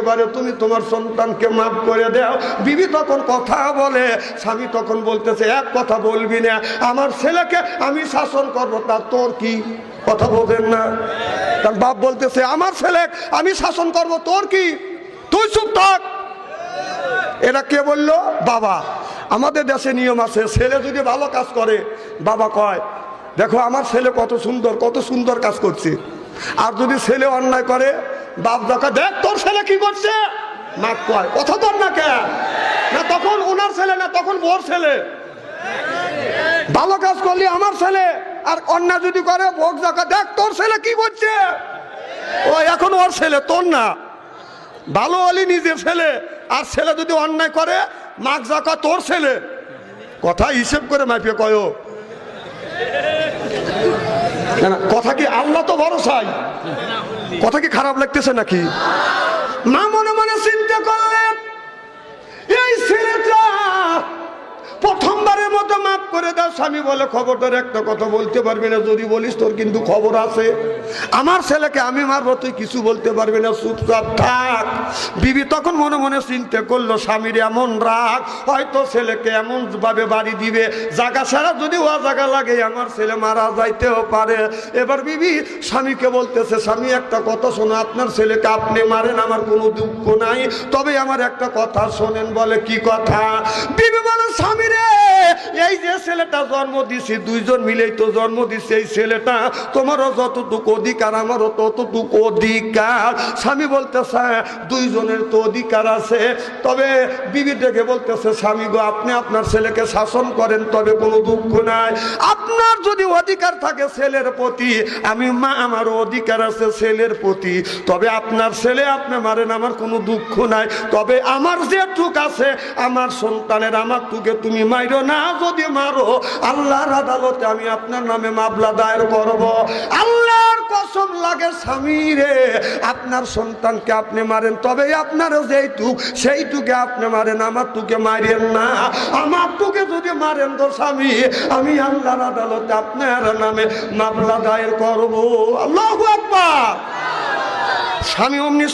এবারে তুমি তোমার সন্তানকে মাফ করে দাও। বিবি তখন কথা বলে, স্বামী তখন বলতেছে এক কথা বলবি না, আমার ছেলেকে আমি শাসন করবো, তা তোর কি? কথা বলবেন না? তার বাপ বলতেছে আমার ছেলে আমি শাসন করব, তোর কি? তুই চুপ থাক। এরা কে বললো? বাবা। আমাদের দেশে নিয়ম আছে, ছেলে যদি ভালো কাজ করে বাবা কয় দেখো আমার ছেলে কত সুন্দর কাজ করছে। আর যদি ছেলে অন্যায় করে বাপ দেখা দেখ তোর ছেলে কি করছে, মা কয় কথা তোর না কে না, তখন ওনার ছেলে না, তখন ওর ছেলে। ভালো কাজ করলে আমার ছেলে, আর অন্যায় যদি করে ভোগ দেখা দেখ তোর ছেলে কি করছে, ও এখন ওর ছেলে তোর না। ভালো হলি নিজের ছেলে, আর ছেলে যদি অন্যায় করে মাক জাকা তোর ছেলে। কথা হিসেব করে মাপিয়ে কয় কথা কি? আল্লাহ তো ভরসাই। কথা কি খারাপ লাগতেছে নাকি? মা মনে মনে চিন্তা করলেন এই ছেলেটা প্রথমবারের মতো মাফ করে দাও। স্বামী বলে খবরদার একটা কথা বলতে পারবি না, যদি বলিস তোর কিন্তু খবর আছে। আমার ছেলেকে আমি মারবো, তুই কিছু বলতে পারবি না, চুপচাপ থাক। বিবি তখন মনে মনে চিন্তা করলো স্বামীর এমন রাগ, হয়তো ছেলেকে এমন ভাবে বাড়ি দিবে জায়গা ছাড়া যদি ও জায়গা লাগে আমার ছেলে মারা যাইতেও পারে। এবার বিবি স্বামীকে বলতেছে স্বামী একটা কথা শোনো, আপনার ছেলেকে আপনি মারেন আমার কোনো দুঃখ নাই, তবে আমার একটা কথা শোনেন। বলে কি কথা? বিবি বলে স্বামী এই যে ছেলেটা জন্ম দিছি, দুইজন মিলেই তো জন্ম দিছে, এই ছেলেটা তোমারও যতটুকু অধিকার আমারও ততটুকু অধিকার। স্বামী বলতেছে দুইজনের তো অধিকার আছে, তবে বিবি ডেকে বলতেছে স্বামী গো আপনি আপনার ছেলেকে শাসন করেন, তবে কোনো দুঃখ নাই। আপনার যদি অধিকার থাকে ছেলের প্রতি, আমি মা আমারও অধিকার আছে ছেলের প্রতি, তবে আপনার ছেলে আপনি মারেন আমার কোনো দুঃখ নাই, তবে আমার যে টুক আছে আমার সন্তানের আমার টুকে তুমি মাইরো না, যদি মারো আল্লাহর আদালতে আমি আপনার নামে মামলা দায়ের করব। আল্লাহর কসম লাগে স্বামী রে, আপনার সন্তানকে আপনি মারেন, তবে আপনার যেইটুক সেইটুকে আপনি মারেন, আমার টুকে মারেন না। আমার টুকে যদি মারেন তো স্বামী আমি আল্লাহর আদালতে আপনার নামে মামলা দায়ের করব। আল্লাহু আকবার। স্বামী অমনি